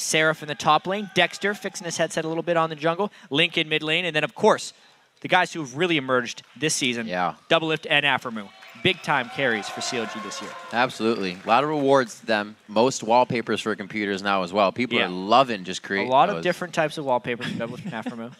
Seraph in the top lane, Dexter fixing his headset a little bit on the jungle, Link in mid lane, and then, of course, the guys who have really emerged this season, Doublelift and Aphromoo. Big-time carries for CLG this year. Absolutely. A lot of rewards to them. Most wallpapers for computers now as well. People are loving just creating a lot of different types of wallpapers for Doublelift and Aphromoo.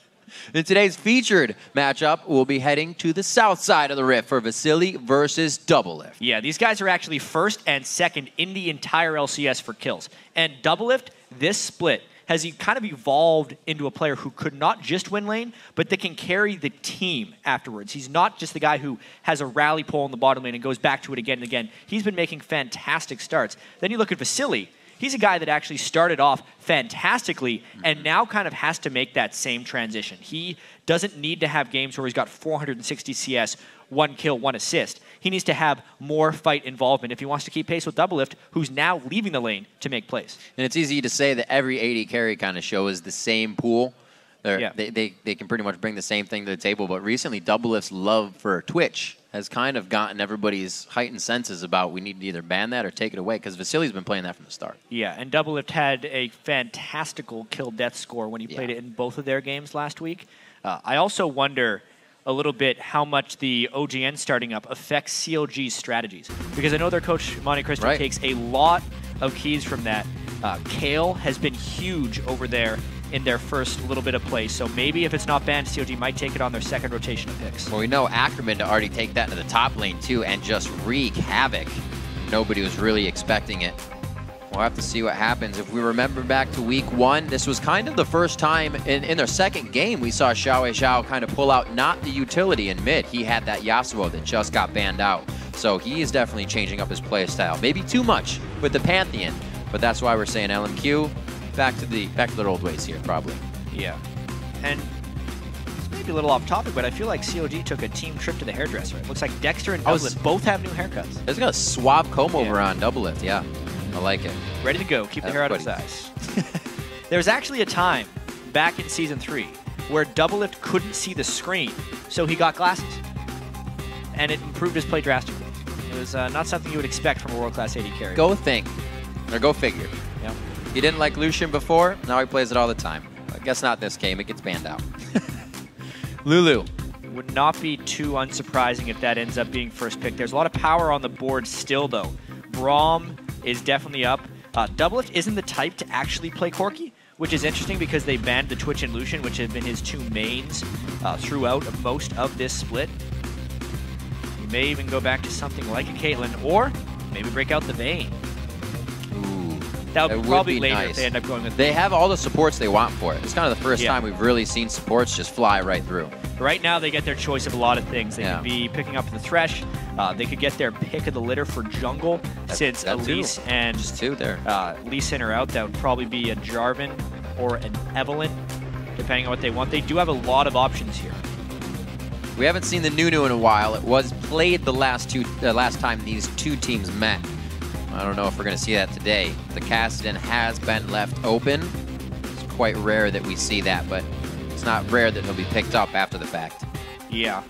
In today's featured matchup, we'll be heading to the south side of the Rift for Vasily versus Doublelift. Yeah, these guys are actually first and second in the entire LCS for kills. And Doublelift, this split, has he kind of evolved into a player who could not just win lane, but that can carry the team afterwards. He's not just the guy who has a rally pole in the bottom lane and goes back to it again and again. He's been making fantastic starts. Then you look at Vasily. He's a guy that actually started off fantastically and now kind of has to make that same transition. He doesn't need to have games where he's got 460 CS, 1 kill, 1 assist. He needs to have more fight involvement if he wants to keep pace with Doublelift, who's now leaving the lane to make plays. And it's easy to say that every AD carry kind of shows the same pool. They can pretty much bring the same thing to the table, but recently Doublelift's love for Twitch has kind of gotten everybody's heightened senses about we need to either ban that or take it away, because Vasily's been playing that from the start. Yeah, and Doublelift had a fantastical kill-death score when he played it in both of their games last week. I also wonder a little bit how much the OGN starting up affects CLG's strategies, because I know their coach, Monte Cristo, takes a lot of keys from that. Kale has been huge over there in their first little bit of play, so maybe if it's not banned, CLG might take it on their second rotation of picks. Well, we know Ackerman to already take that into the top lane too and just wreak havoc. Nobody was really expecting it. We'll have to see what happens. If we remember back to week 1, this was kind of the first time in their second game we saw Xiao Zhao kind of pull out not the utility in mid. He had that Yasuo that just got banned out. So he is definitely changing up his play style. Maybe too much with the Pantheon, but that's why we're saying LMQ. Back to their old ways here, probably. Yeah. And it's maybe a little off topic, but I feel like CLG took a team trip to the hairdresser. It looks like Dexter and Doublelift both have new haircuts. There's got a suave comb over on Doublelift, I like it. Ready to go. Keep the hair out of his eyes. There was actually a time back in Season 3 where Doublelift couldn't see the screen, so he got glasses. And it improved his play drastically. It was not something you would expect from a world-class AD carry. Go think. Or go figure. Yeah. He didn't like Lucian before, now he plays it all the time. I guess not this game, it gets banned out. Lulu. Would not be too unsurprising if that ends up being first pick. There's a lot of power on the board still, though. Braum is definitely up. Doublelift isn't the type to actually play Corki, which is interesting because they banned the Twitch and Lucian, which have been his two mains throughout most of this split. You may even go back to something like a Caitlyn, or maybe break out the Vayne. That would probably be later if they end up going with. They have all the supports they want for it. It's kind of the first time we've really seen supports just fly right through. Right now, they get their choice of a lot of things. They could be picking up the Thresh. They could get their pick of the litter for jungle, since Elise and Lee Sin are out. That would probably be a Jarvan or an Evelynn, depending on what they want. They do have a lot of options here. We haven't seen the Nunu in a while. It was played the last time these two teams met. I don't know if we're going to see that today. The Kassadin has been left open. It's quite rare that we see that, but it's not rare that he'll be picked up after the fact. Yeah.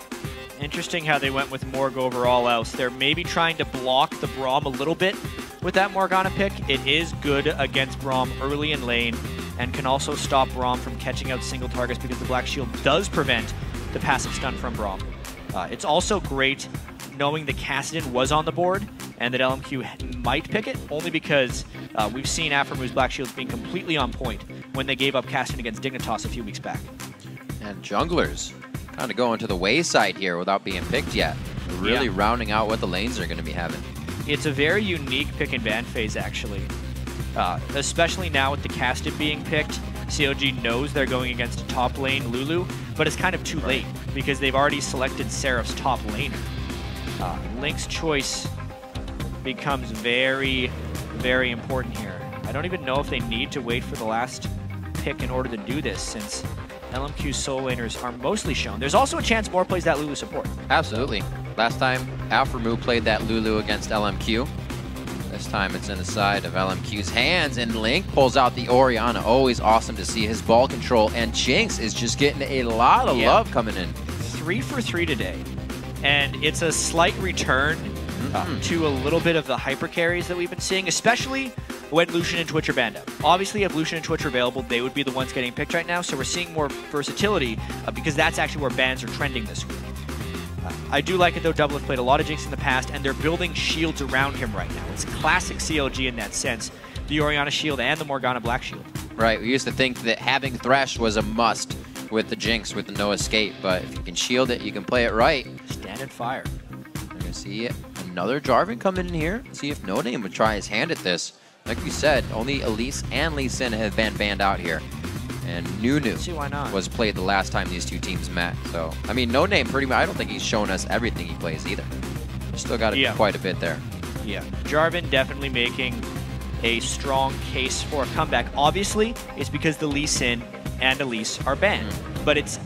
Interesting how they went with Morg over all else. They're maybe trying to block the Braum a little bit with that Morgana pick. It is good against Braum early in lane and can also stop Braum from catching out single targets because the Black Shield does prevent the passive stun from Braum. It's also great knowing that Kassadin was on the board and that LMQ might pick it, only because we've seen Aphromu's Black Shields being completely on point when they gave up Kassadin against Dignitas a few weeks back. And junglers kind of going to the wayside here without being picked yet. Really rounding out what the lanes are going to be having. It's a very unique pick and ban phase, actually. Especially now with the Kassadin being picked, CLG knows they're going against a top lane Lulu, but it's kind of too late because they've already selected Seraph's top laner. Link's choice becomes very, very important here. I don't even know if they need to wait for the last pick in order to do this, since LMQ's solo laners are mostly shown. There's also a chance Moore plays that Lulu support. Absolutely. Last time, Aphromoo played that Lulu against LMQ. This time it's in the side of LMQ's hands, and Link pulls out the Orianna. Always awesome to see his ball control, and Jinx is just getting a lot of love coming in. 3 for 3 today. And it's a slight return to a little bit of the hyper carries that we've been seeing, especially when Lucian and Twitch are banned out. Obviously, if Lucian and Twitch are available, they would be the ones getting picked right now, so we're seeing more versatility because that's actually where bans are trending this week. I do like it, though. Doublelift played a lot of Jinx in the past, and they're building shields around him right now. It's classic CLG in that sense, the Orianna shield and the Morgana Black shield. Right, we used to think that having Thresh was a must with the Jinx, with the no escape, but if you can shield it, you can play it right. Stand and fire. We're going to see another Jarvan come in here, see if No Name would try his hand at this. Like we said, only Elise and Lee Sin have been banned out here. And Nunu was played the last time these two teams met. So, I mean, No Name pretty much, I don't think he's shown us everything he plays either. Still got to do quite a bit there. Yeah, Jarvan definitely making a strong case for a comeback. Obviously, it's because the Lee Sin and Elise are banned. But it's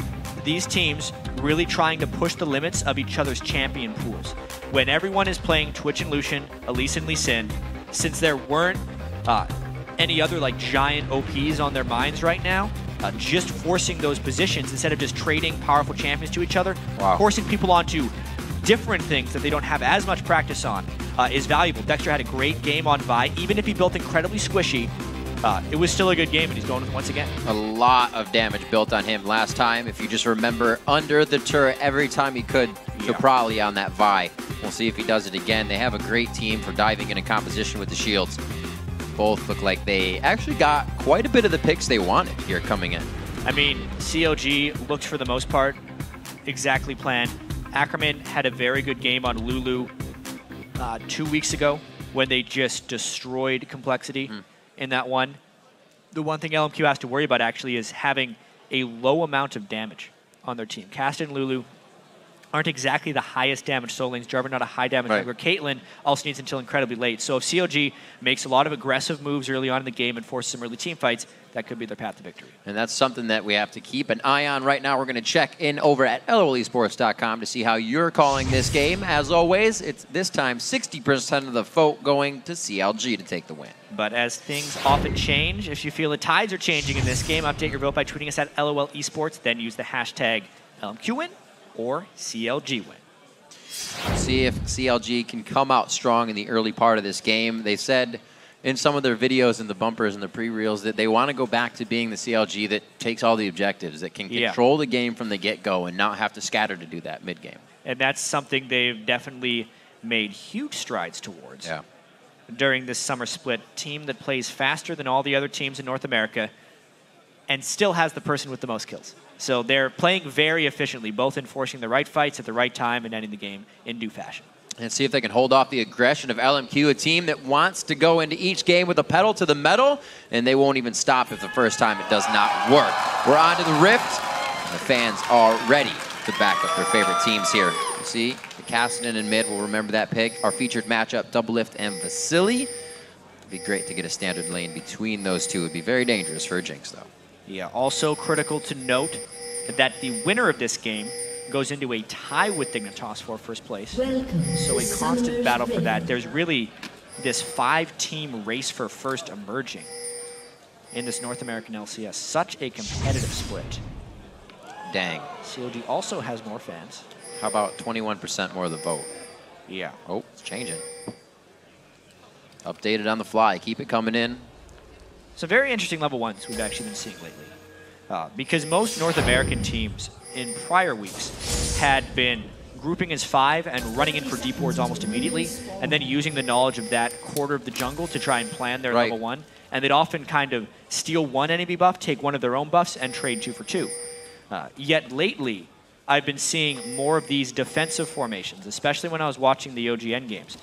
these teams really trying to push the limits of each other's champion pools. When everyone is playing Twitch and Lucian, Elise and Lee Sin, since there weren't any other like giant OPs on their minds right now, just forcing those positions instead of just trading powerful champions to each other, forcing people onto different things that they don't have as much practice on is valuable. Dexter had a great game on Vi. Even if he built incredibly squishy, it was still a good game, and he's going with it once again. A lot of damage built on him last time. If you just remember, under the turret every time he could to Probably on that Vi. We'll see if he does it again. They have a great team for diving into composition with the shields. Both look like they actually got quite a bit of the picks they wanted here coming in. I mean, CLG looked for the most part exactly planned. Ackerman had a very good game on Lulu 2 weeks ago when they just destroyed Complexity in that one. The one thing LMQ has to worry about actually is having a low amount of damage on their team. Cast and Lulu aren't exactly the highest damage solo lanes. Jarvan not a high damage jungler. Caitlyn also needs until incredibly late. So if CLG makes a lot of aggressive moves early on in the game and forces some early team fights, that could be their path to victory. And that's something that we have to keep an eye on right now. We're going to check in over at LOLesports.com to see how you're calling this game. As always, it's this time 60% of the vote going to CLG to take the win. But as things often change, if you feel the tides are changing in this game, update your vote by tweeting us at LOL Esports, then use the hashtag LMQWin or CLG win. See if CLG can come out strong in the early part of this game. They said in some of their videos and the bumpers and the pre-reels that they want to go back to being the CLG that takes all the objectives, that can control the game from the get-go and not have to scatter to do that mid-game. And that's something they've definitely made huge strides towards during this summer split. Team that plays faster than all the other teams in North America and still has the person with the most kills. So they're playing very efficiently, both enforcing the right fights at the right time and ending the game in due fashion. And see if they can hold off the aggression of LMQ, a team that wants to go into each game with a pedal to the metal, and they won't even stop if the first time it does not work. We're on to the Rift, and the fans are ready to back up their favorite teams here. You see, the Cassidy and mid will remember that pick. Our featured matchup, Doublelift and Vasily. It'd be great to get a standard lane between those two. It'd be very dangerous for a Jinx, though. Yeah, also critical to note that the winner of this game goes into a tie with Dignitas for first place. So a constant battle for that. There's really this 5-team race for first emerging in this North American LCS. Such a competitive split. Dang. COD also has more fans. How about 21% more of the vote? Yeah. Oh, it's changing. Updated on the fly. Keep it coming in. Some very interesting level ones we've actually been seeing lately. Because most North American teams in prior weeks had been grouping as 5 and running in for deep wards almost immediately, and then using the knowledge of that quarter of the jungle to try and plan their level 1. And they'd often kind of steal one enemy buff, take one of their own buffs, and trade 2 for 2. Yet lately, I've been seeing more of these defensive formations, especially when I was watching the OGN games,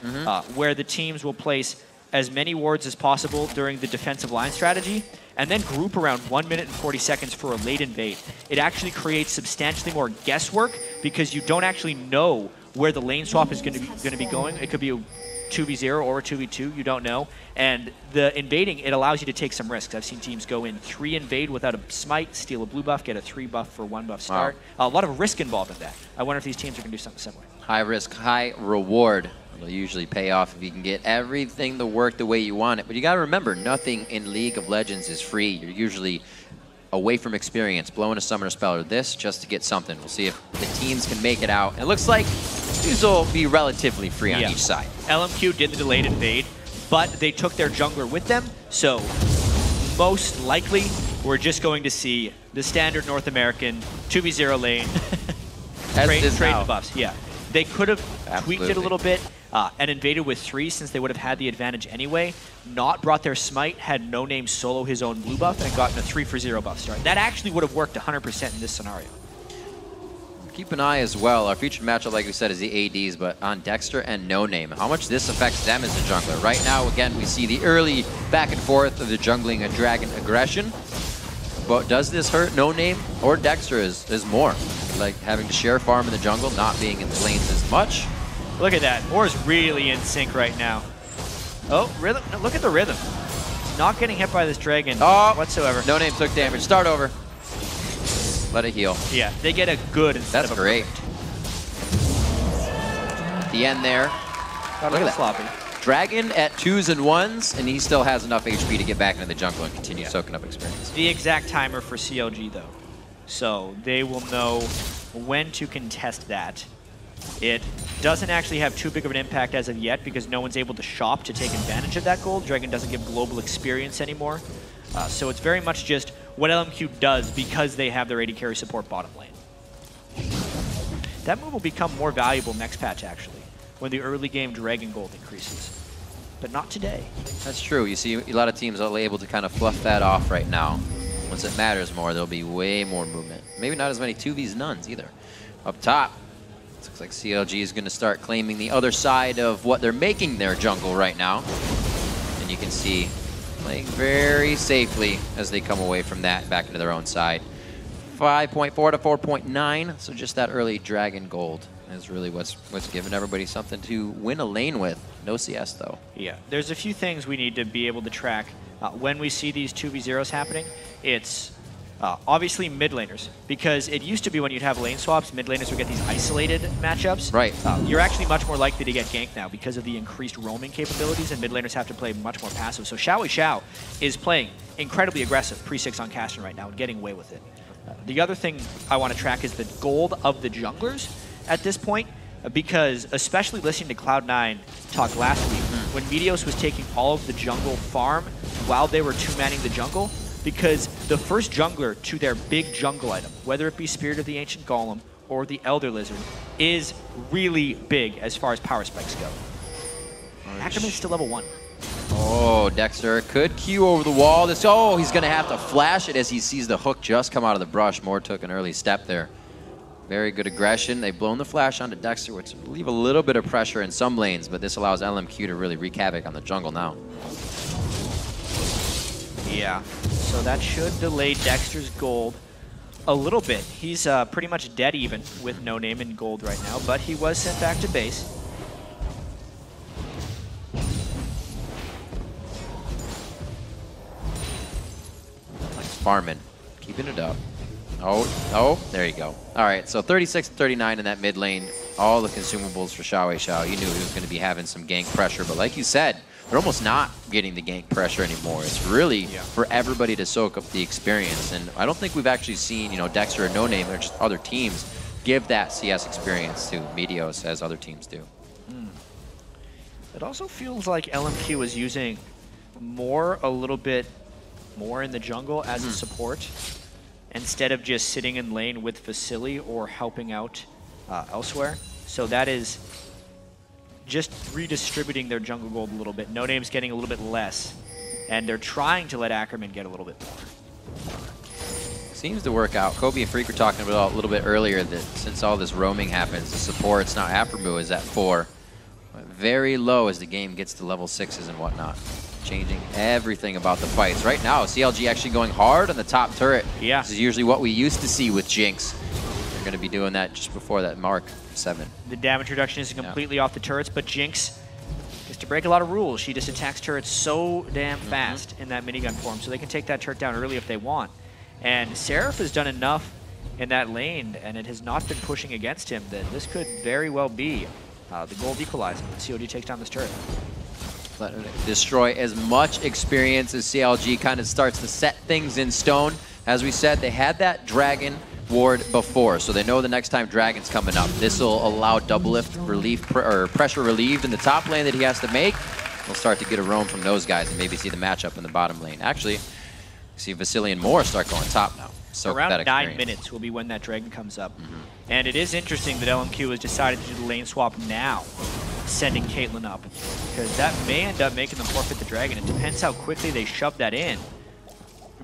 where the teams will place as many wards as possible during the defensive line strategy, and then group around 1 minute and 40 seconds for a late invade. It actually creates substantially more guesswork because you don't actually know where the lane swap is going to be going. It could be a 2v0 or a 2v2, you don't know. And the invading, it allows you to take some risks. I've seen teams go in 3 invade without a smite, steal a blue buff, get a 3 buff for 1 buff start. A lot of risk involved in that. I wonder if these teams are going to do something similar. High risk, high reward. It'll usually pay off if you can get everything to work the way you want it. But you got to remember, nothing in League of Legends is free. You're usually away from experience, blowing a summoner spell or this just to get something. We'll see if the teams can make it out. It looks like these will be relatively free on each side. LMQ did the delayed invade, but they took their jungler with them, so most likely we're just going to see the standard North American 2v0 lane trade the buffs. Yeah, they could have tweaked it a little bit and invaded with 3 since they would have had the advantage anyway. Not brought their smite, had No Name solo his own blue buff, and gotten a 3-for-0 buff start. That actually would have worked 100% in this scenario. Keep an eye as well. Our featured matchup, like we said, is the ADs, but on Dexter and No Name, how much this affects them as a jungler. Right now, again, we see the early back and forth of the jungling and dragon aggression. But does this hurt No Name or Dexter is more? Like having to share farm in the jungle, not being in the lanes as much. Look at that. Or's really in sync right now. Oh, rhythm. Look at the rhythm. Not getting hit by this dragon whatsoever. No Name took damage. Start over. Let it heal. Yeah, they get a good instead of a great. At the end there. Look at that. Sloppy. Dragon at 2s and 1s, and he still has enough HP to get back into the jungle and continue soaking up experience. The exact timer for CLG, though. So they will know when to contest that. It doesn't actually have too big of an impact as of yet because no one's able to shop to take advantage of that gold. Dragon doesn't give global experience anymore. So it's very much just what LMQ does because they have their AD carry support bottom lane. That move will become more valuable next patch, actually, when the early game Dragon Gold increases. But not today. That's true. You see a lot of teams are able to kind of fluff that off right now. Once it matters more, there'll be way more movement. Maybe not as many 2vs nuns either. Up top, it looks like CLG is going to start claiming the other side of what they're making their jungle right now. And you can see playing very safely as they come away from that back into their own side. 5.4 to 4.9, so just that early Dragon Gold is really what's given everybody something to win a lane with. No CS, though. Yeah, there's a few things we need to be able to track when we see these 2v0s happening. It's obviously mid laners, because it used to be when you'd have lane swaps, mid laners would get these isolated matchups. Right. You're actually much more likely to get ganked now because of the increased roaming capabilities, and mid laners have to play much more passive. So Xiao is playing incredibly aggressive pre-6 on Caston right now and getting away with it. The other thing I want to track is the gold of the junglers at this point, because especially listening to Cloud9 talk last week, when Meteos was taking all of the jungle farm while they were two-manning the jungle, because the first jungler to their big jungle item, whether it be Spirit of the Ancient Golem or the Elder Lizard, is really big as far as power spikes go. Ackerman's still level 1. Oh, Dexter could Q over the wall. He's going to have to flash it as he sees the hook just come out of the brush. Moore took an early step there. Very good aggression. They've blown the flash onto Dexter, which will leave a little bit of pressure in some lanes, but this allows LMQ to really wreak havoc on the jungle now. Yeah, so that should delay Dexter's gold a little bit. He's pretty much dead even with No Name in gold right now, but he was sent back to base. Farming, keeping it up. Oh, there you go. All right, so 36-39 in that mid lane. All the consumables for Xiao. You knew he was going to be having some gank pressure, but like you said, they're almost not getting the gank pressure anymore. It's really for everybody to soak up the experience, and I don't think we've actually seen, you know, Dexter or No Name or just other teams give that CS experience to Meteos as other teams do. It also feels like LMQ is using a little bit more in the jungle as a support, instead of just sitting in lane with Vasily or helping out elsewhere. So that is just redistributing their jungle gold a little bit. No Name's getting a little bit less, and they're trying to let Ackerman get a little bit more. Seems to work out. Kobe and Freak were talking about a little bit earlier that since all this roaming happens, the supports, now Aphromoo is at 4. Very low as the game gets to level 6s and whatnot. Changing everything about the fights. Right now, CLG actually going hard on the top turret. Yeah. This is usually what we used to see with Jinx. They're going to be doing that just before that mark, 7. The damage reduction is completely off the turrets, but Jinx gets to break a lot of rules. She just attacks turrets so damn fast in that minigun form, so they can take that turret down early if they want. And Seraph has done enough in that lane, and it has not been pushing against him, that this could very well be the gold equalizer when COD takes down this turret. Let it destroy as much experience as CLG kind of starts to set things in stone. As we said, they had that Dragon ward before, so they know the next time Dragon's coming up. This will allow double lift relief or pressure relieved in the top lane that he has to make. we'll start to get a roam from those guys and maybe see the matchup in the bottom lane. Actually, see Vasily and Moore start going top now. So around 9 minutes will be when that Dragon comes up. And it is interesting that LMQ has decided to do the lane swap now, sending Caitlyn up, because that may end up making them forfeit the Dragon. It depends how quickly they shove that in.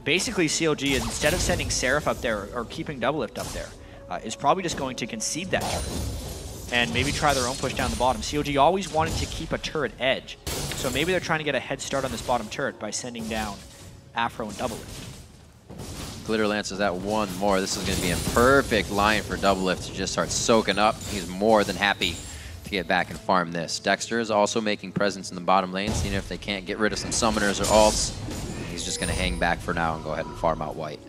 Basically, CLG, is instead of sending Seraph up there or keeping Doublelift up there, is probably just going to concede that turret and maybe try their own push down the bottom. CLG always wanted to keep a turret edge, so maybe they're trying to get a head start on this bottom turret by sending down Afro and Doublelift. Glitter lances that one more. This is going to be a perfect line for Doublelift to just start soaking up. He's more than happy to get back and farm this. Dexter is also making presence in the bottom lane, seeing if they can't get rid of some summoners or alts. He's just going to hang back for now and go ahead and farm out white.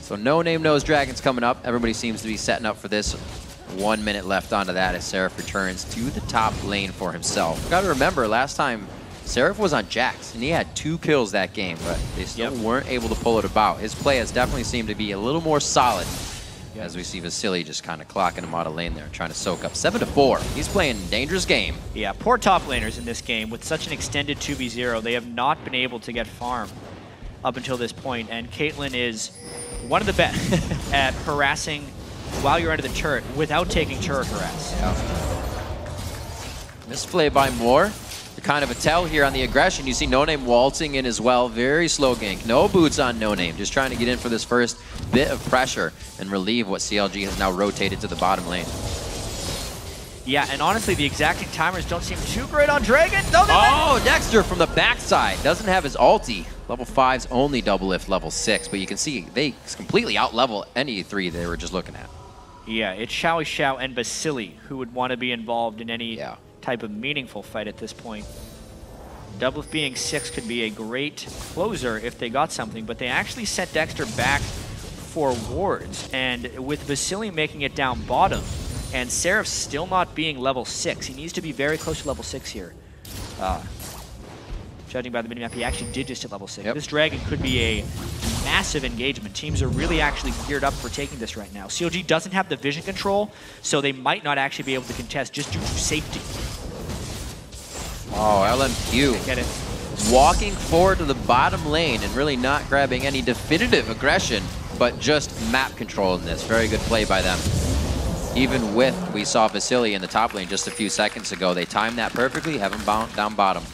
So no name, knows Dragon's coming up. Everybody seems to be setting up for this. 1 minute left onto that as Seraph returns to the top lane for himself. Got to remember, last time Seraph was on Jax, and he had 2 kills that game, but they still weren't able to pull it about. His play has definitely seemed to be a little more solid as we see Vasily just kind of clocking him out of lane there, trying to soak up 7-4. He's playing a dangerous game. Yeah, poor top laners in this game. With such an extended 2v0, they have not been able to get farm up until this point, and Caitlyn is one of the best at harassing while you're under the turret without taking turret harass. Misplay by Moore. Kind of a tell here on the aggression. You see No Name waltzing in as well. Very slow gank. No boots on No Name. Just trying to get in for this first bit of pressure and relieve what CLG has now rotated to the bottom lane. Yeah, and honestly, the exacting timers don't seem too great on Dragon. Oh, Dexter from the backside. Doesn't have his ulti. Level 5's only Doublelift level 6, but you can see they completely out-level any 3 they were just looking at. Yeah, it's Xiao and Vasily who would want to be involved in any type of meaningful fight at this point. Doublelift being 6 could be a great closer if they got something, but they actually sent Dexter back for wards, and with Vasily making it down bottom, and Seraph still not being level 6, he needs to be very close to level 6 here. Judging by the minimap, he actually did just hit level 6. This Dragon could be a massive engagement. Teams are really actually geared up for taking this right now. CLG doesn't have the vision control, so they might not actually be able to contest just due to safety. Oh, LMQ. Get it. Walking forward to the bottom lane and really not grabbing any definitive aggression, but just map control in this. Very good play by them. Even with, we saw Vasily in the top lane just a few seconds ago. They timed that perfectly, have him bound down bottom.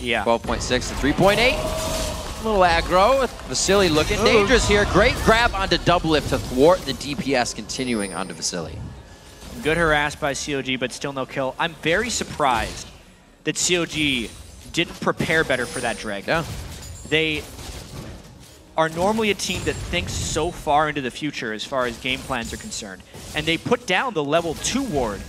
Yeah. 12.6 to 3.8. A little aggro with Vasily looking dangerous here. Great grab onto Doublelift to thwart the DPS continuing onto Vasily. Good harass by CLG, but still no kill. I'm very surprised that CLG didn't prepare better for that Dragon. Yeah. They are normally a team that thinks so far into the future as far as game plans are concerned. And they put down the level 2 ward,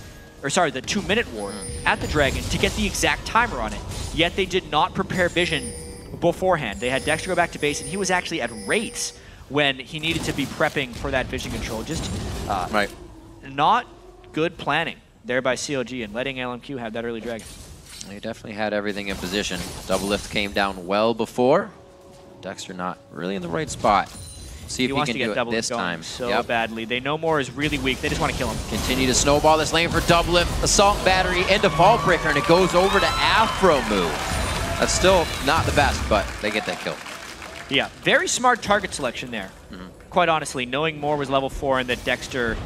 or sorry, the 2-minute ward at the Dragon to get the exact timer on it. Yet they did not prepare vision beforehand. They had Dexter go back to base, and he was actually at rates when he needed to be prepping for that vision control. Just not good planning there by CLG and letting LMQ have that early Dragon. They definitely had everything in position. Doublelift came down well before. Dexter not really in the right spot. See if he can do it this time. So badly. They know Moore is really weak. They just want to kill him. Continue to snowball this lane for Doublelift. Assault battery into Fall Breaker, and it goes over to Afro move. That's still not the best, but they get that kill. Yeah, very smart target selection there. Quite honestly, knowing Moore was level 4 and that Dexter,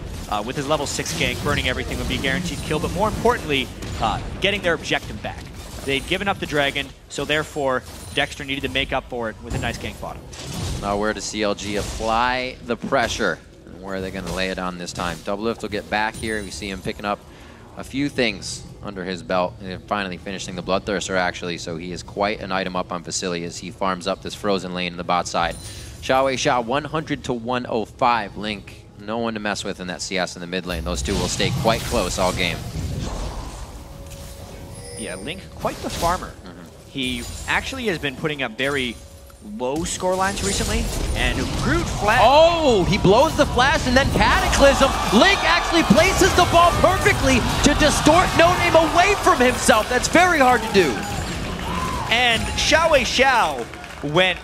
with his level 6 gank, burning everything would be a guaranteed kill, but more importantly, getting their objective back. They'd given up the Dragon, so therefore, Dexter needed to make up for it with a nice gank bottom. Now where does CLG apply the pressure? And where are they going to lay it on this time? Doublelift will get back here. We see him picking up a few things under his belt, and finally finishing the Bloodthirster actually, so he is quite an item up on Vasily as he farms up this frozen lane in the bot side. Xiao 100 to 105. Link, no one to mess with in that CS in the mid lane. Those two will stay quite close all game. Yeah, Link, quite the farmer. He actually has been putting up very low score lines recently, and Groot flash. Oh, he blows the flash and then Cataclysm. Link actually places the ball perfectly to distort No Name away from himself. That's very hard to do. And Xiao went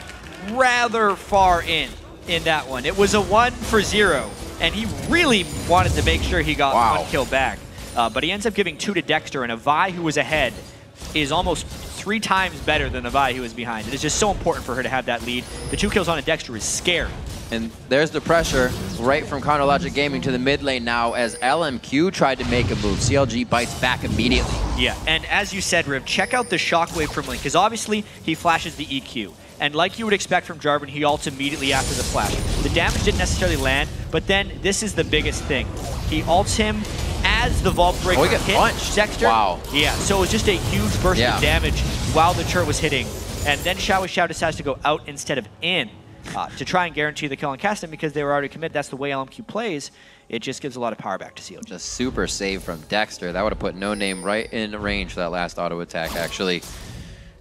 rather far in that one. It was a 1 for 0, and he really wanted to make sure he got one kill back. But he ends up giving 2 to Dexter, and a Vi who was ahead is almost 3 times better than the Vi who was behind. It is just so important for her to have that lead. The 2 kills on a Dexter is scary. And there's the pressure right from Chronologic Gaming to the mid lane now as LMQ tried to make a move. CLG bites back immediately. Yeah, and as you said, Riv, check out the shockwave from Link, because obviously he flashes the EQ. And like you would expect from Jarvan, he ults immediately after the flash. The damage didn't necessarily land, but then this is the biggest thing. He ults him as the Vault Breaker hit punched. Dexter. Wow. Yeah, so it was just a huge burst of damage while the turret was hitting. And then Xiao decides to go out instead of in to try and guarantee the kill on Caston because they were already committed. That's the way LMQ plays. It just gives a lot of power back to CLG. Just super save from Dexter. That would have put No Name right in range for that last auto attack, actually.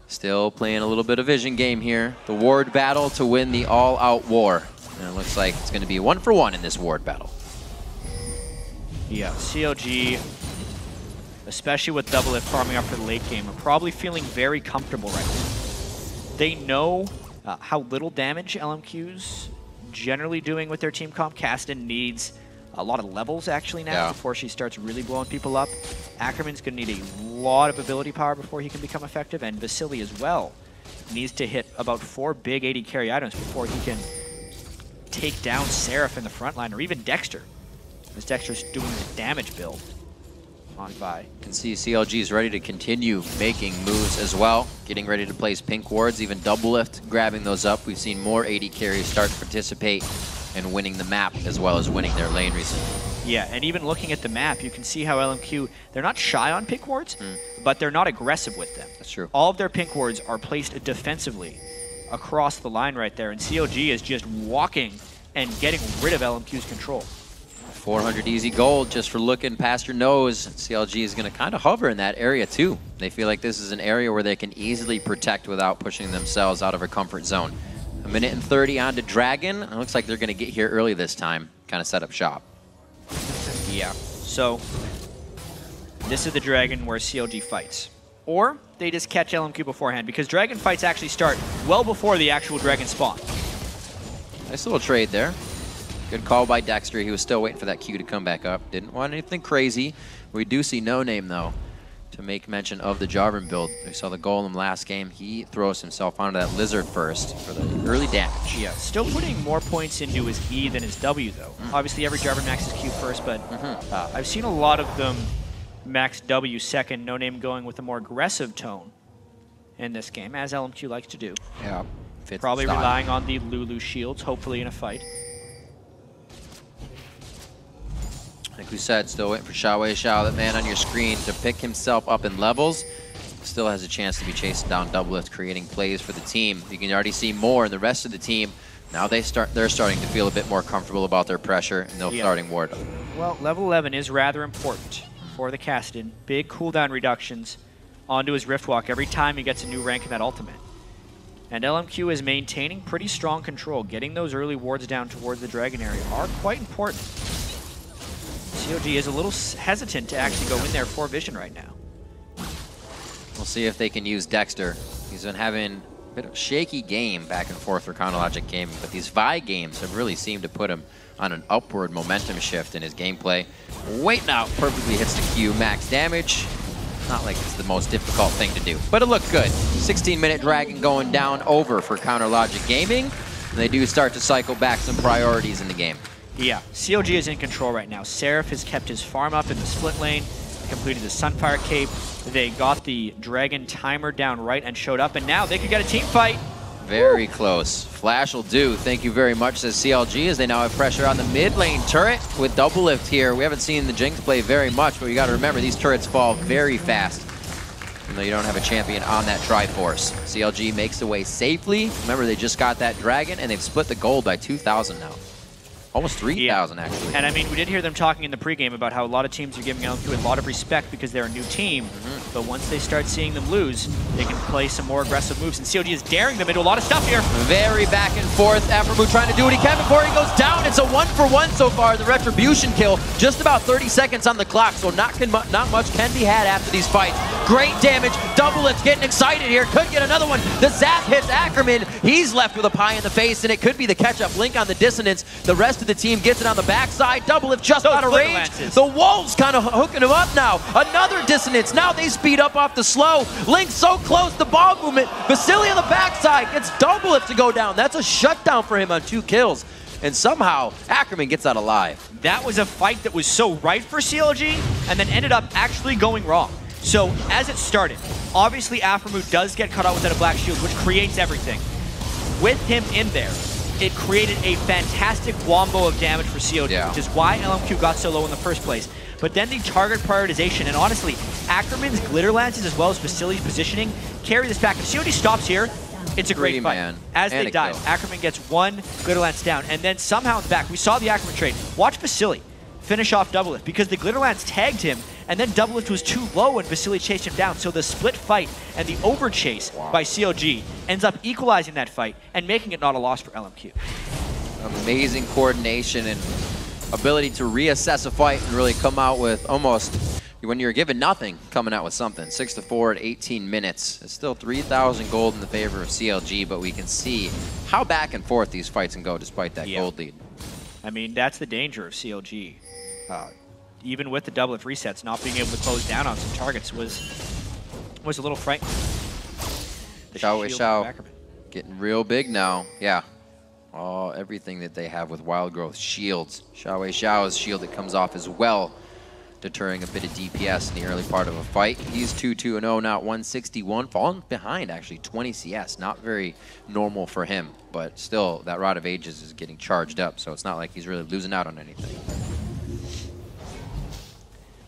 Still playing a little bit of vision game here. The ward battle to win the all-out war. And it looks like it's going to be 1-for-1 in this ward battle. Yeah, CLG, especially with Doublelift farming up for the late game, are probably feeling very comfortable right now. They know how little damage LMQ's generally doing with their team comp. Caston needs a lot of levels actually now before she starts really blowing people up. Ackerman's going to need a lot of ability power before he can become effective, and Vasily as well needs to hit about 4 big 80 carry items before he can take down Seraph in the front line, or even Dexter, as Dexter's doing the damage build on Vi. You can see CLG is ready to continue making moves as well, getting ready to place pink wards, even Doublelift grabbing those up. We've seen more 80 carries start to participate and winning the map as well as winning their lane recently. Yeah, and even looking at the map, you can see how LMQ, they're not shy on pink wards, but they're not aggressive with them. That's true. All of their pink wards are placed defensively across the line right there, and CLG is just walking and getting rid of LMQ's control. 400 easy gold just for looking past your nose. CLG is going to kind of hover in that area too. They feel like this is an area where they can easily protect without pushing themselves out of a comfort zone. 1:30 on to Dragon. It looks like they're going to get here early this time, kind of set up shop. Yeah, so this is the Dragon where CLG fights. Or they just catch LMQ beforehand, because Dragon fights actually start well before the actual Dragon spawn. Nice little trade there. Good call by Dexter. He was still waiting for that Q to come back up. Didn't want anything crazy. We do see No Name, though, to make mention of the Jarvan build. We saw the Golem last game. He throws himself onto that Lizard first for the early damage. Yeah, still putting more points into his E than his W, though. Obviously, every Jarvan maxes Q first, but I've seen a lot of them max W second. No Name going with a more aggressive tone in this game, as LMQ likes to do. Yeah. Probably relying on the Lulu shields, hopefully in a fight. Like we said, still waiting for Xiao, that man on your screen, to pick himself up in levels. Still has a chance to be chasing down Doublelift, creating plays for the team. You can already see more in the rest of the team. Now they're starting to feel a bit more comfortable about their pressure, and they're starting ward up. Well, level 11 is rather important for the Caston. Big cooldown reductions onto his Riftwalk every time he gets a new rank in that ultimate. And LMQ is maintaining pretty strong control. Getting those early wards down towards the Dragon area are quite important. CLG is a little hesitant to actually go in there for vision right now. We'll see if they can use Dexter. He's been having a bit of a shaky game back and forth for Chronologic Gaming, but these Vi games have really seemed to put him on an upward momentum shift in his gameplay. Waiting out, perfectly hits the Q, max damage. Not like it's the most difficult thing to do, but it looked good. 16-minute Dragon going down over for Chronologic Gaming, and they do start to cycle back some priorities in the game. Yeah, CLG is in control right now. Seraph has kept his farm up in the split lane, completed the Sunfire Cape. They got the Dragon timer down right and showed up, and now they could get a team fight. Very close. Flash will do. Thank you very much, says CLG, as they now have pressure on the mid lane turret with Doublelift here. We haven't seen the Jinx play very much, but you got to remember, these turrets fall very fast, even though you don't have a champion on that Triforce. CLG makes the way safely. Remember, they just got that Dragon, and they've split the gold by 2,000 now. Almost 3,000, actually. And I mean, we did hear them talking in the pregame about how a lot of teams are giving LMQ a lot of respect because they're a new team. But once they start seeing them lose, they can play some more aggressive moves. And CLG is daring them into a lot of stuff here. Very back and forth. Aphromoo trying to do what he can before he goes down It's a 1-for-1 so far, the Retribution kill. Just about 30 seconds on the clock, so not much can be had after these fights. Great damage. Doublelift's getting excited here. Could get another one. The zap hits Ackerman. He's left with a pie in the face, and it could be the catch-up link on the dissonance. The rest of the team gets it on the backside. Doublelift just out of range. The Wolves kind of hooking him up now. Another dissonance. Now they speed up off the slow. Link so close, the ball movement. Vasily on the backside gets Doublelift to go down. That's a shutdown for him on 2 kills. And somehow, Ackerman gets out alive. That was a fight that was so right for CLG, and then ended up actually going wrong. So, as it started, obviously Aphromoo does get cut out without a black shield, which creates everything. With him in there, it created a fantastic wombo of damage for CLG, which is why LMQ got so low in the first place. But then the target prioritization, and honestly, Ackerman's glitter lances as well as Vasily's positioning carry this back. If CLG stops here, it's a great fight. Man. As they die, Ackerman gets 1 glitter lance down, and then somehow in the back, we saw the Ackerman trade. Watch Vasily finish off Doublelift, because the glitter lance tagged him, and then Doublelift was too low and Vasily chased him down. So the split fight and the over chase by CLG ends up equalizing that fight and making it not a loss for LMQ. Amazing coordination and ability to reassess a fight and really come out with almost, when you're given nothing, coming out with something. 6-4 at 18 minutes. It's still 3,000 gold in the favor of CLG, but we can see how back and forth these fights can go despite that gold lead. I mean, that's the danger of CLG. Even with the Doublelift resets, not being able to close down on some targets was a little frightening. Xiao getting real big now. Yeah. Oh, everything that they have with Wild Growth. Shields. Xiao's shield that comes off as well, deterring a bit of DPS in the early part of a fight. He's 2-2-0, now 161, falling behind actually 20 CS. Not very normal for him, but still that Rod of Ages is getting charged up, so it's not like he's really losing out on anything.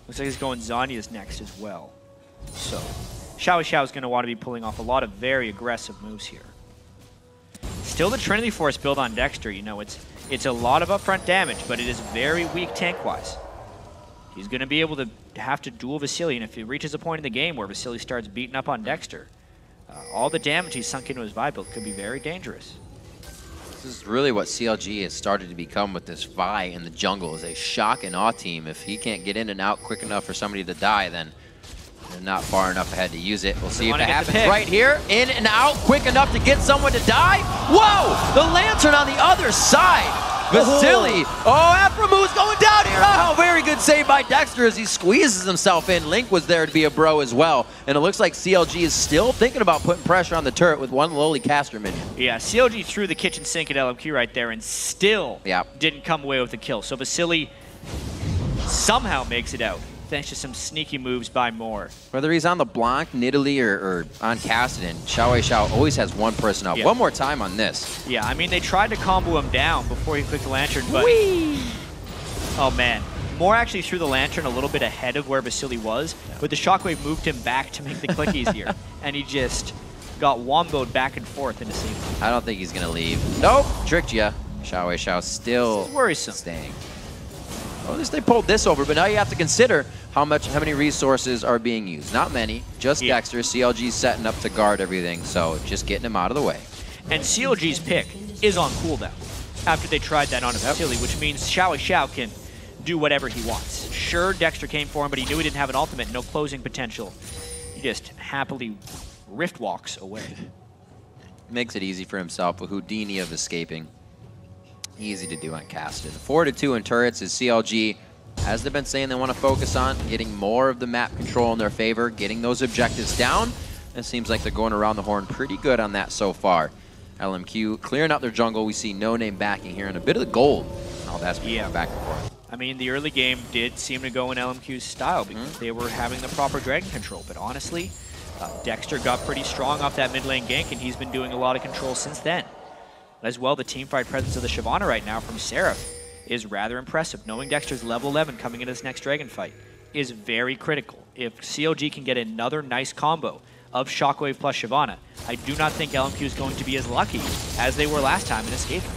Looks like he's going Zhonya's next as well. So Xiao is going to want to be pulling off a lot of very aggressive moves here. Still the Trinity Force build on Dexter. You know, it's a lot of upfront damage, but it is very weak tank-wise. He's going to be able to have to duel Vasily, and if he reaches a point in the game where Vasily starts beating up on Dexter, all the damage he's sunk into his Vi build could be very dangerous. This is really what CLG has started to become with this Vi in the jungle, is a shock and awe team. If he can't get in and out quick enough for somebody to die, then they're not far enough ahead to use it. We'll see if it happens right here. In and out quick enough to get someone to die. Whoa! The Lantern on the other side. Vasily. Oh, Aphromoo going down here. Oh, very good save by Dexter as he squeezes himself in. Link was there to be a bro as well. And it looks like CLG is still thinking about putting pressure on the turret with one lowly caster minion. Yeah, CLG threw the kitchen sink at LMQ right there and still didn't come away with a kill. So Vasily somehow makes it out, thanks to some sneaky moves by Moore. Whether he's on the Blanc, Nidalee, or on Cassidy, Xiao always has one person up. One more time on this. Yeah, I mean, they tried to combo him down before he clicked the Lantern, but... Oh, man. Moore actually threw the Lantern a little bit ahead of where Vasily was, but the Shockwave moved him back to make the click easier, and he just got womboed back and forth into safety. I don't think he's going to leave. Nope, tricked ya. Xiao still worrisome. Staying. Well, at least they pulled this over, but now you have to consider how many resources are being used. Not many, just Dexter. CLG's setting up to guard everything, so just getting him out of the way. And CLG's pick is on cooldown after they tried that on a Vasily, which means Xiao can do whatever he wants. Sure, Dexter came for him, but he knew he didn't have an ultimate, no closing potential. He just happily rift walks away. Makes it easy for himself, a Houdini of escaping. Easy to do on Casted. 4-2 in turrets is CLG, as they've been saying they want to focus on, getting more of the map control in their favor, getting those objectives down. It seems like they're going around the horn pretty good on that so far. LMQ clearing out their jungle. We see No Name backing here and a bit of the gold. Oh, that's been back and forth. I mean, the early game did seem to go in LMQ's style because they were having the proper dragon control. But honestly, Dexter got pretty strong off that mid lane gank, and he's been doing a lot of control since then. As well, the teamfight presence of the Shyvana right now from Seraph is rather impressive. Knowing Dexter's level 11 coming into this next dragon fight is very critical. If CLG can get another nice combo of Shockwave plus Shyvana, I do not think LMQ is going to be as lucky as they were last time in escaping.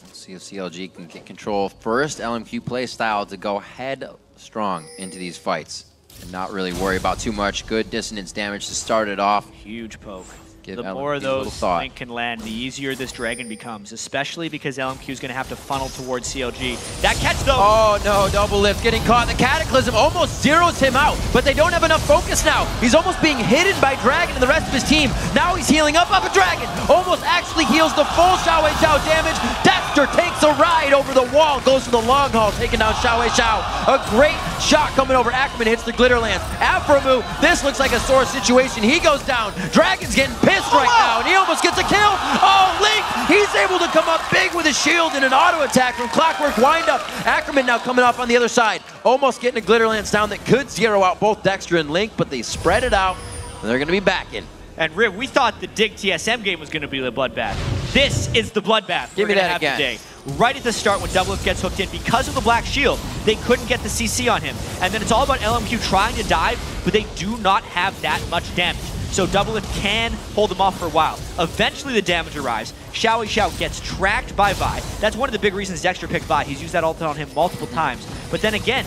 Let's see if CLG can get control first. LMQ play style to go head strong into these fights and not really worry about too much. Good dissonance damage to start it off. Huge poke. Give the LMQ more of a little those thought. Link can land, the easier this Dragon becomes, especially because LMQ is going to have to funnel towards CLG. That catch, though! Oh no, double lift getting caught. The Cataclysm almost zeroes him out, but they don't have enough focus now. He's almost being hidden by Dragon and the rest of his team. Now he's healing up off a Dragon. Almost actually heals the full Xiao Xiao damage. Dexter takes a ride over the wall, goes for the long haul, taking down Xiao Xiao. A great shot coming over. Ackerman hits the glitter lance. Afromu, this looks like a sore situation. He goes down. Dragon's getting pissed right now, and he almost gets a kill. Oh, Link, he's able to come up big with his shield and an auto attack from Clockwork Windup. Ackerman now coming off on the other side, almost getting a glitter lance down that could zero out both Dexter and Link, but they spread it out, and they're going to be back in. And Riv, we thought the Dig TSM game was going to be the bloodbath. This is the bloodbath Give me we're going to that have again. today. Right at the start when Doublelift gets hooked in, because of the Black Shield, they couldn't get the CC on him. And then it's all about LMQ trying to dive, but they do not have that much damage. So Doublelift can hold them off for a while. Eventually the damage arrives. Xiao Xiao gets tracked by Vi. That's one of the big reasons Dexter picked Vi. He's used that ult on him multiple times. But then again,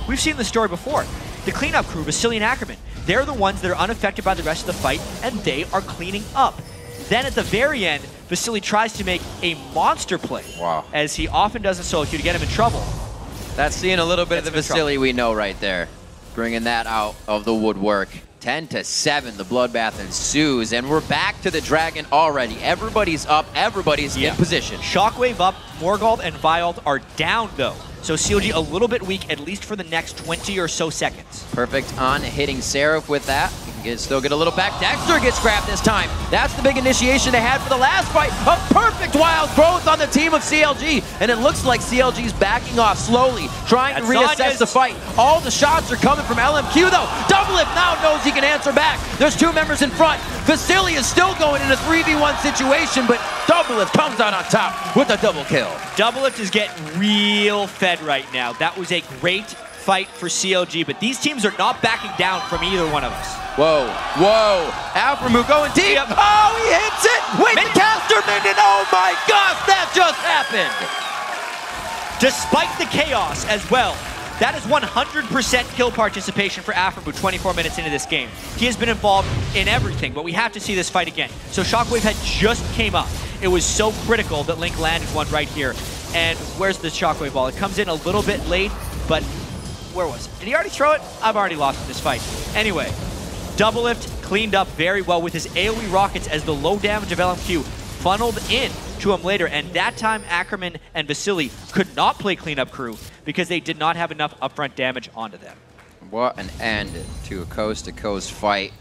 we've seen the story before. The cleanup crew, Vasily and Ackerman, they're the ones that are unaffected by the rest of the fight, and they are cleaning up. Then at the very end, Vasily tries to make a monster play. Wow. As he often does in solo queue to get him in trouble. That's seeing a little bit of the Gets him in Vasily we know right there. Bringing that out of the woodwork. 10-7, the bloodbath ensues, and we're back to the Dragon already. Everybody's up, everybody's in position. Shockwave up, Morgald and Vialt are down though. So CLG a little bit weak, at least for the next 20 or so seconds. Perfect on hitting Seraph with that. Still get a little back. Dexter gets grabbed this time. That's the big initiation they had for the last fight. A perfect wild growth on the team of CLG. And it looks like CLG's backing off slowly, trying to reassess the fight. All the shots are coming from LMQ though. Doublelift now knows he can answer back. There's two members in front. Vasily is still going in a 3v1 situation, but Doublelift comes out on top with a double kill. Doublelift is getting real fed right now. That was a great fight for CLG, but these teams are not backing down from either one of us. Whoa, whoa. Alframu going deep. Yep. Oh, he hits it. Wait, the caster minion. Oh my gosh, that just happened. Despite the chaos as well, that is 100% kill participation for Aframu 24 minutes into this game. He has been involved in everything, but we have to see this fight again. So Shockwave had just came up. It was so critical that Link landed one right here. And where's the Shockwave ball? It comes in a little bit late, but where was it? Did he already throw it? I've already lost this fight. Anyway, Doublelift cleaned up very well with his AoE rockets as the low damage of LMQ funneled in to him later, and that time Ackerman and Vasily could not play cleanup crew because they did not have enough upfront damage onto them. What an end to a coast-to-coast fight.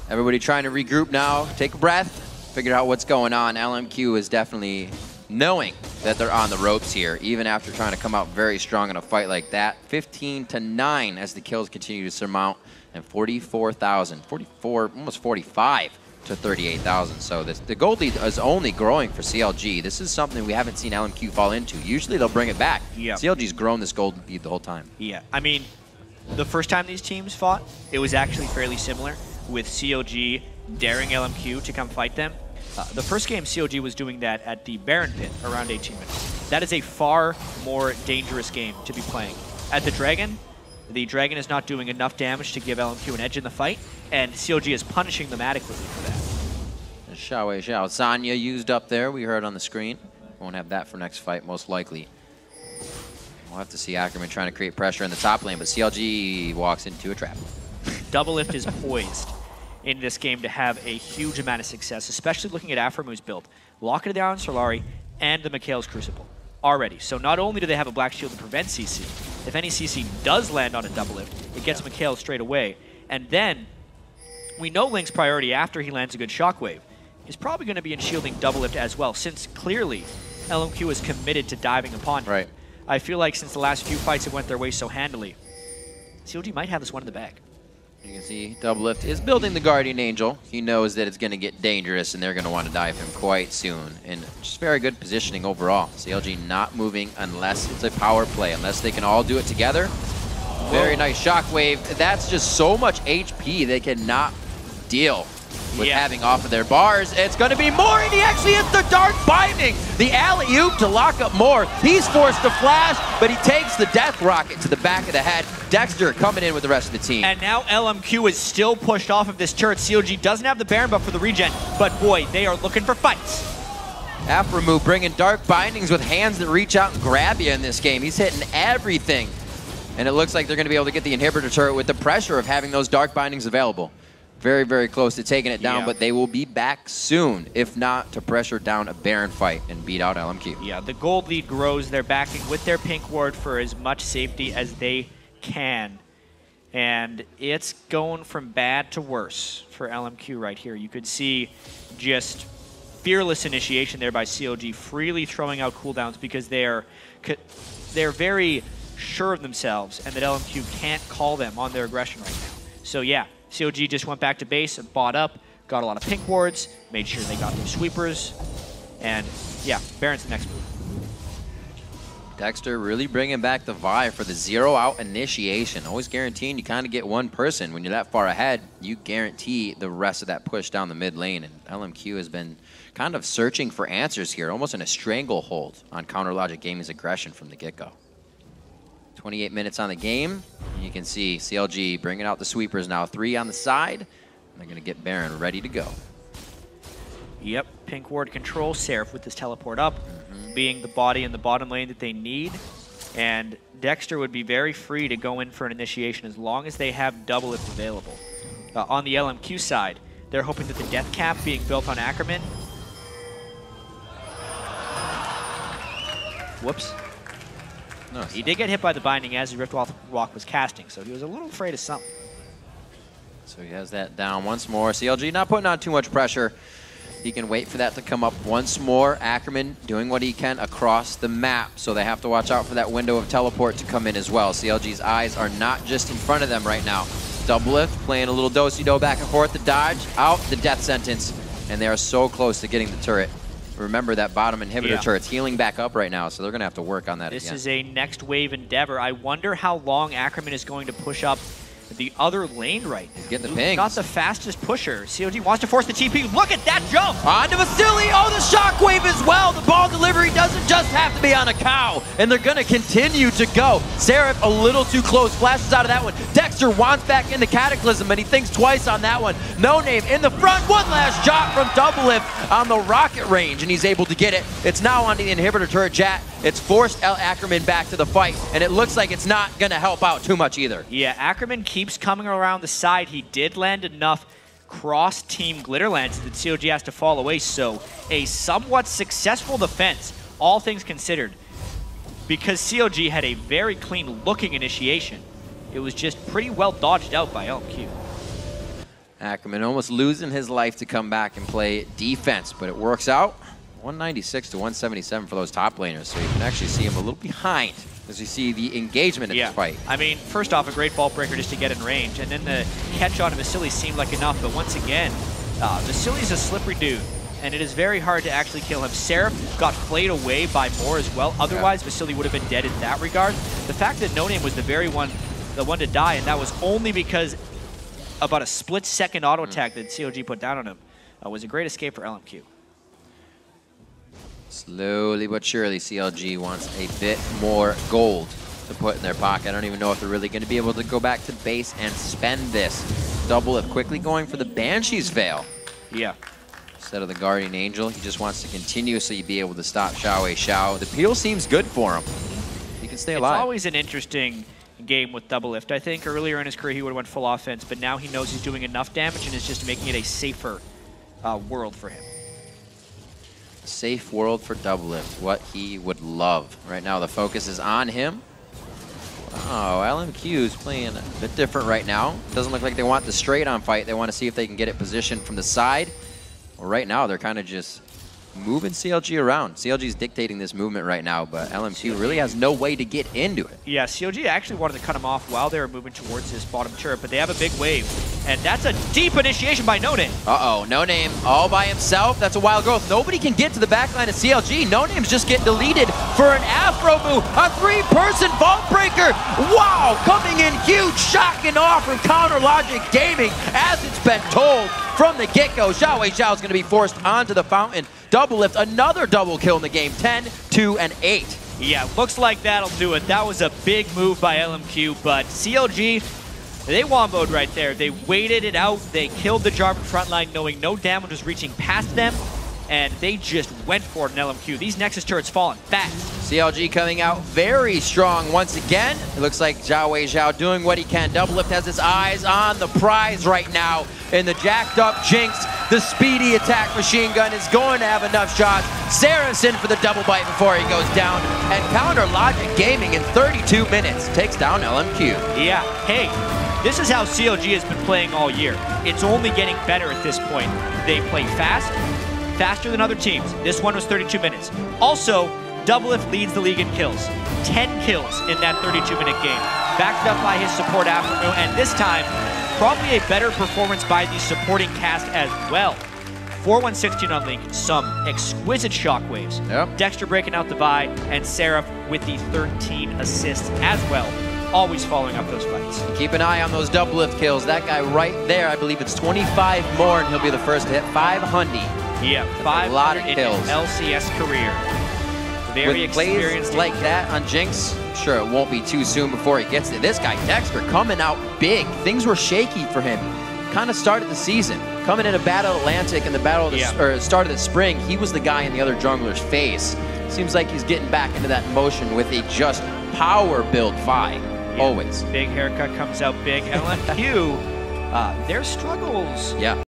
Everybody trying to regroup now, take a breath, figure out what's going on. LMQ is definitely knowing that they're on the ropes here, even after trying to come out very strong in a fight like that. 15-9 as the kills continue to surmount, and 44,000, 44, almost 45 to 38,000. So the gold lead is only growing for CLG. This is something we haven't seen LMQ fall into. Usually they'll bring it back. Yep. CLG's grown this gold lead the whole time. Yeah, I mean, the first time these teams fought, it was actually fairly similar, with CLG daring LMQ to come fight them. The first game, CLG was doing that at the Baron Pit around 18 minutes. That is a far more dangerous game to be playing. At the Dragon is not doing enough damage to give LMQ an edge in the fight, and CLG is punishing them adequately for that. Xiao Xiao. Zanya used up there, we heard on the screen. Won't have that for next fight, most likely. We'll have to see Ackerman trying to create pressure in the top lane, but CLG walks into a trap. Doublelift is poised in this game to have a huge amount of success, especially looking at Aframu's build. Locket of the Iron Solari and the Mikhail's Crucible already. So not only do they have a Black Shield to prevent CC, if any CC does land on a Doublelift, it gets Mikhail straight away. And then we know Link's priority after he lands a good Shockwave is probably going to be in shielding Doublelift as well, since clearly LMQ is committed to diving upon him. Right. I feel like since the last few fights it went their way so handily, CLG might have this one in the bag. You can see Doublelift is building the Guardian Angel. He knows that it's going to get dangerous and they're going to want to dive him quite soon. And just very good positioning overall. CLG not moving unless it's a power play, unless they can all do it together. Very nice Shockwave. That's just so much HP they cannot deal with Yeah. having off of their bars. It's going to be more, and he actually hits the dark binding. The alley-oop to lock up more. He's forced to flash, but he takes the death rocket to the back of the head. Dexter coming in with the rest of the team. And now LMQ is still pushed off of this turret. COG doesn't have the Baron buff for the regen, but boy, they are looking for fights. Aframu bringing dark bindings with hands that reach out and grab you in this game. He's hitting everything. And it looks like they're going to be able to get the inhibitor turret with the pressure of having those dark bindings available. Very, very close to taking it down, but they will be back soon, if not to pressure down a Baron fight and beat out LMQ. Yeah, the gold lead grows. They're backing with their pink ward for as much safety as they can. And it's going from bad to worse for LMQ right here. You could see just fearless initiation there by COG, freely throwing out cooldowns because they're very sure of themselves and that LMQ can't call them on their aggression right now. So yeah, COG just went back to base and bought up, got a lot of pink wards, made sure they got their sweepers, and yeah, Baron's the next move. Dexter really bringing back the vibe for the zero-out initiation. Always guaranteeing you kind of get one person. When you're that far ahead, you guarantee the rest of that push down the mid lane. And LMQ has been kind of searching for answers here, almost in a stranglehold on Counter Logic Gaming's aggression from the get-go. 28 minutes on the game. And you can see CLG bringing out the sweepers now. 3 on the side. And they're going to get Baron ready to go. Yep, pink ward control. Seraph with this teleport up, being the body in the bottom lane that they need. And Dexter would be very free to go in for an initiation as long as they have double lift available. On the LMQ side, they're hoping that the death cap being built on Ackerman. Whoops. No, he did get hit by the binding as the Rift Walk was casting, so he was a little afraid of something. So he has that down once more. CLG not putting on too much pressure. He can wait for that to come up once more. Ackerman doing what he can across the map, so they have to watch out for that window of teleport to come in as well. CLG's eyes are not just in front of them right now. Doublelift playing a little do-si-do back and forth to dodge out the death sentence, and they are so close to getting the turret. Remember that bottom inhibitor turret's healing back up right now, so they're going to have to work on that This again. is a next wave endeavor. I wonder how long Ackerman is going to push up the other lane right now. He's getting the pings. Not the fastest pusher. COG wants to force the TP. Look at that jump! On to Vasily. Oh, the shockwave as well. The ball delivery doesn't just have to be on a cow, and they're going to continue to go. Seraph a little too close. Flashes out of that one. Dexter wants back into Cataclysm, and he thinks twice on that one. No Name in the front. One last shot from Doublelift on the rocket range, and he's able to get it. It's now onto the inhibitor turret jet. It's forced L. Ackerman back to the fight, and it looks like it's not going to help out too much either. Yeah, Ackerman keeps coming around the side. He did land enough cross-team glitter lands that COG has to fall away, so a somewhat successful defense, all things considered, because COG had a very clean-looking initiation. It was just pretty well dodged out by LMQ. Ackerman almost losing his life to come back and play defense, but it works out. 196 to 177 for those top laners, so you can actually see him a little behind as you see the engagement in this fight. I mean, first off, a great vault breaker just to get in range, and then the catch on Vasily seemed like enough, but once again, Vasily's a slippery dude, and it is very hard to actually kill him. Seraph got flayed away by Moore as well. Otherwise, Vasily would have been dead in that regard. The fact that No Name was the one to die, and that was only because about a split-second auto attack that COG put down on him, was a great escape for LMQ. Slowly but surely, CLG wants a bit more gold to put in their pocket. I don't even know if they're really going to be able to go back to base and spend this. Doublelift quickly going for the Banshee's Veil. Yeah. Instead of the Guardian Angel, he just wants to continuously be able to stop Xiao Xiao. The peel seems good for him. He can stay alive. It's always an interesting game with Doublelift. I think earlier in his career he would have went full offense, but now he knows he's doing enough damage and is just making it a safer world for him. Safe world for Doublelift, what he would love. Right now the focus is on him. Oh, LMQ's playing a bit different right now. Doesn't look like they want the straight on fight. They want to see if they can get it positioned from the side. Well, right now they're kind of just moving CLG around. CLG's dictating this movement right now, but LMQ really has no way to get into it. Yeah, CLG actually wanted to cut him off while they were moving towards this bottom turret, but they have a big wave. And that's a deep initiation by No Name. Uh-oh, No Name all by himself. That's a wild growth. Nobody can get to the backline of CLG. No Name's just getting deleted for an Afro move. A 3-person vault breaker. Wow, coming in huge, shocking off from Counter Logic Gaming, as it's been told. from the get-go. Xiao Wei Xiao is going to be forced onto the fountain. Double lift, another double kill in the game. 10, 2, and 8. Yeah, looks like that'll do it. That was a big move by LMQ, but CLG, they womboed right there. They waited it out. They killed the Jarvan frontline knowing no damage was reaching past them, and they just went for it in LMQ. These Nexus turrets falling fast. CLG coming out very strong once again. It looks like Xiao Wei Xiao doing what he can. Double lift has his eyes on the prize right now in the jacked up Jinx. The speedy attack machine gun is going to have enough shots. Saracen for the double bite before he goes down. And Counter Logic Gaming in 32 minutes takes down LMQ. Yeah, hey, this is how CLG has been playing all year. It's only getting better at this point. They play fast, faster than other teams. This one was 32 minutes. Also, Doublelift leads the league in kills. 10 kills in that 32-minute game. Backed up by his support Afternoon, and this time, probably a better performance by the supporting cast as well. 4-1-16 on Link, some exquisite shockwaves. Yep. Dexter breaking out the buy, and Seraph with the 13 assists as well. Always following up those fights. Keep an eye on those double lift kills. That guy right there, I believe it's 25 more, and he'll be the first to hit 500. Yeah, 500 of in kills. his LCS career. Very With plays experienced like that on Jinx, I'm sure it won't be too soon before he gets it. This guy, Dexter, coming out big. Things were shaky for him. Kind of started the season. Coming into Battle Atlantic and the battle of the, or start of the spring, he was the guy in the other jungler's face. Seems like he's getting back into that motion with a just power build Vi. Yeah. Always. Big haircut comes out big. LMQ, their struggles. Yeah.